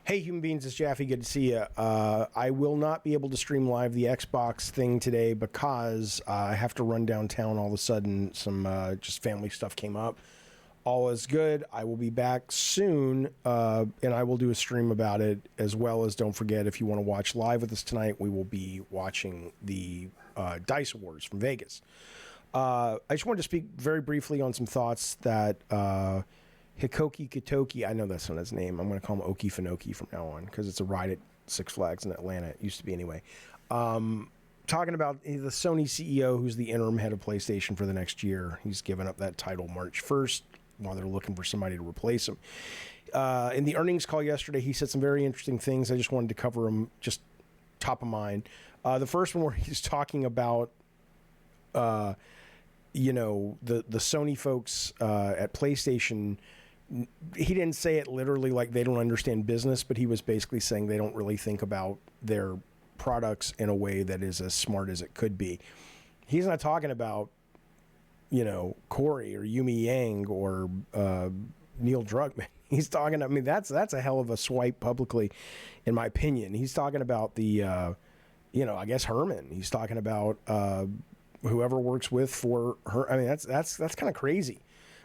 Hey, human beings, it's Jaffe. Good to see you. I will not be able to stream live the Xbox thing today because I have to run downtown all of a sudden. Some just family stuff came up. All is good. I will be back soon, and I will do a stream about it, as well as, don't forget, if you want to watch live with us tonight, we will be watching the DICE Awards from Vegas. I just wanted to speak very briefly on some thoughts that... Hikoki Kitoki, I know that's not his name. I'm going to call him Okefenokee from now on because it's a ride at Six Flags in Atlanta. It used to be anyway. Talking about the Sony CEO, who's the interim head of PlayStation for the next year. He's given up that title March 1st while they're looking for somebody to replace him. In the earnings call yesterday, he said some very interesting things. I just wanted to cover them just top of mind. The first one where he's talking about... the Sony folks at PlayStation, he didn't say it literally like they don't understand business, but he was basically saying they don't really think about their products in a way that is as smart as it could be. He's not talking about, Corey or Yumi Yang or Neil Druckmann. He's talking, that's a hell of a swipe publicly, in my opinion. He's talking about the, I guess Herman. He's talking about... whoever works with for her. I mean, that's kind of crazy,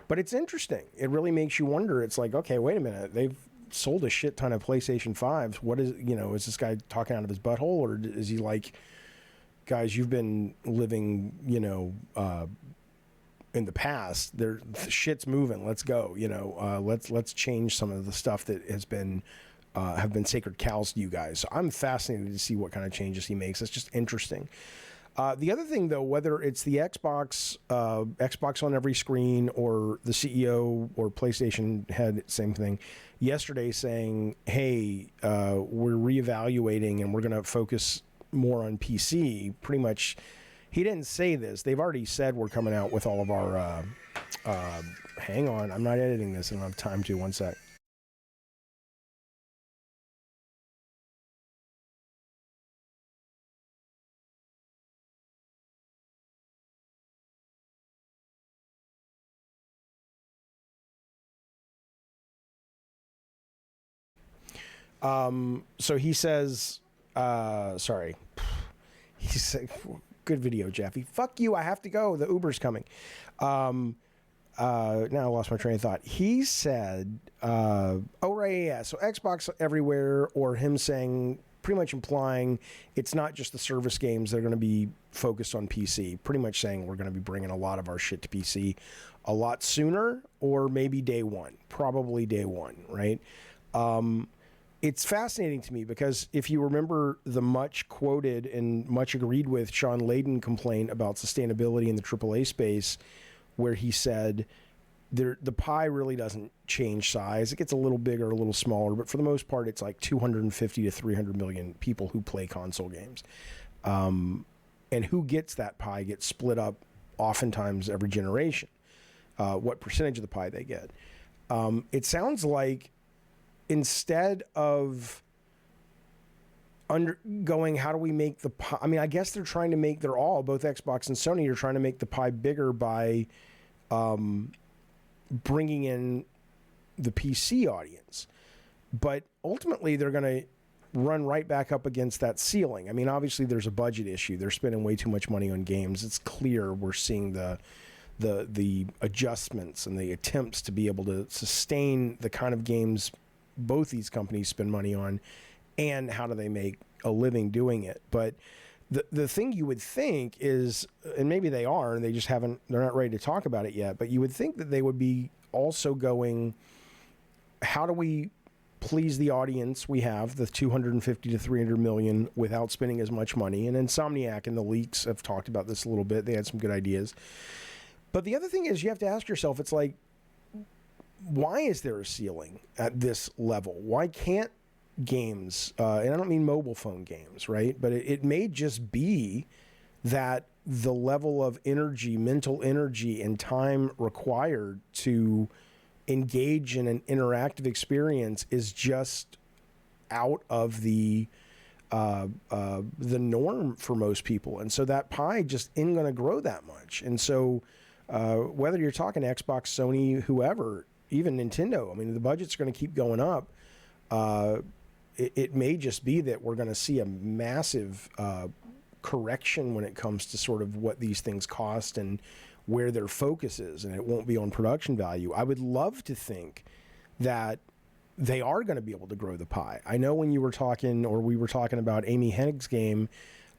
but it's interesting. It really makes you wonder. It's like, okay, wait a minute. They've sold a shit ton of PlayStation 5s. What is, is this guy talking out of his butthole, or is he like, guys, you've been living, in the past, the shit's moving. Let's go, let's change some of the stuff that has been, have been sacred cows to you guys. So I'm fascinated to see what kind of changes he makes. It's just interesting. The other thing, though, whether it's the Xbox on every screen, or the CEO or PlayStation head, same thing, yesterday saying, hey, we're reevaluating and we're going to focus more on PC. Pretty much, he didn't say this. They've already said we're coming out with all of our... hang on, I'm not editing this. I don't have time to. One sec. So he says, sorry, he said, good video, Jaffe. Fuck you. I have to go. The Uber's coming. Now I lost my train of thought. He said, oh, right. Yeah. So Xbox everywhere, or him saying, pretty much implying it's not just the service games that are going to be focused on PC, pretty much saying we're going to be bringing a lot of our shit to PC a lot sooner, or maybe day one, probably day one. Right. It's fascinating to me because if you remember the much quoted and much agreed with Sean Layden complaint about sustainability in the AAA space, where he said the pie really doesn't change size. It gets a little bigger, a little smaller, but for the most part, it's like 250 to 300 million people who play console games. And who gets that pie gets split up oftentimes every generation, what percentage of the pie they get. It sounds like, instead of undergoing, how do we make the pie? I mean, I guess they're trying to make, both Xbox and Sony are trying to make the pie bigger by bringing in the PC audience. But ultimately, they're going to run right back up against that ceiling. I mean, obviously, there's a budget issue. They're spending way too much money on games. It's clear we're seeing the adjustments and the attempts to be able to sustain the kind of games both these companies spend money on, and how do they make a living doing it. But the thing you would think is, and maybe they are, and they're not ready to talk about it yet, but you would think that they would be also going, how do we please the audience we have, the 250 to 300 million, without spending as much money? And Insomniac and the leaks have talked about this a little bit. They had some good ideas. But the other thing is, you have to ask yourself, it's like, why is there a ceiling at this level? Why can't games, and I don't mean mobile phone games, right? But it may just be that the level of energy, mental energy, and time required to engage in an interactive experience is just out of the norm for most people. And so that pie just isn't going to grow that much. And so whether you're talking Xbox, Sony, whoever, even Nintendo, I mean, the budget's going to keep going up. it may just be that we're going to see a massive correction when it comes to sort of what these things cost and where their focus is, and it won't be on production value. I would love to think that they are going to be able to grow the pie. I know when you were talking, or we were talking about Amy Hennig's game,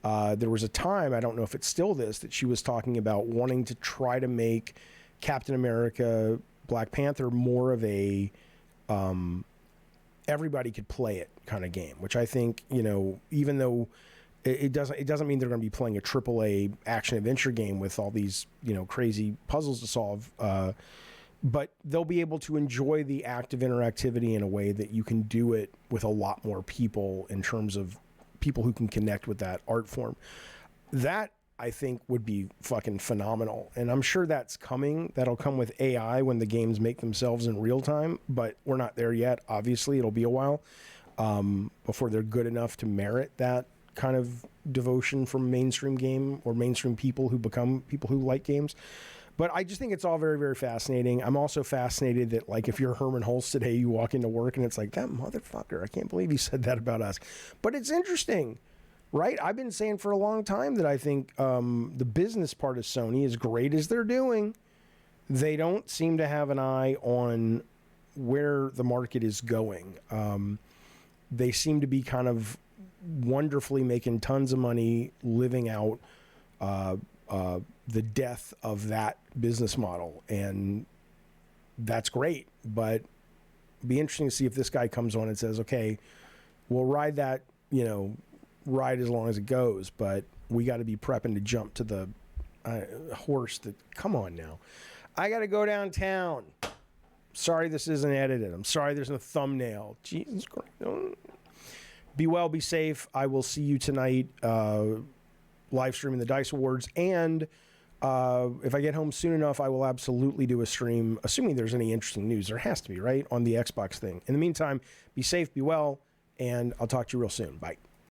there was a time, I don't know if it's still this, that she was talking about wanting to try to make Captain America, Black Panther more of a everybody could play it kind of game, which I think, you know, even though it doesn't mean they're going to be playing a AAA action adventure game with all these, you know, crazy puzzles to solve, but they'll be able to enjoy the active interactivity in a way that you can do it with a lot more people in terms of people who can connect with that art form. That, I think, would be fucking phenomenal. And I'm sure that's coming. That'll come with AI when the games make themselves in real time, but we're not there yet. Obviously, it'll be a while before they're good enough to merit that kind of devotion from mainstream game or mainstream people who become people who like games. But I just think it's all very, very fascinating. I'm also fascinated that, like, if you're Herman Hulst today, you walk into work and it's like, that motherfucker, I can't believe he said that about us. But it's interesting, right? I've been saying for a long time that I think the business part of Sony, as great as they're doing, they don't seem to have an eye on where the market is going. They seem to be kind of wonderfully making tons of money living out the death of that business model, and that's great. But it'd be interesting to see if this guy comes on and says, okay, we'll ride that, you know, ride as long as it goes, but we got to be prepping to jump to the horse that, come on now, I got to go downtown. Sorry this isn't edited. I'm sorry there's no thumbnail. Jesus Christ. Be well, be safe. I will see you tonight, live streaming the DICE Awards. And if I get home soon enough, I will absolutely do a stream, assuming there's any interesting news. There has to be, right? On the Xbox thing. In the meantime, be safe, be well, and I'll talk to you real soon. Bye.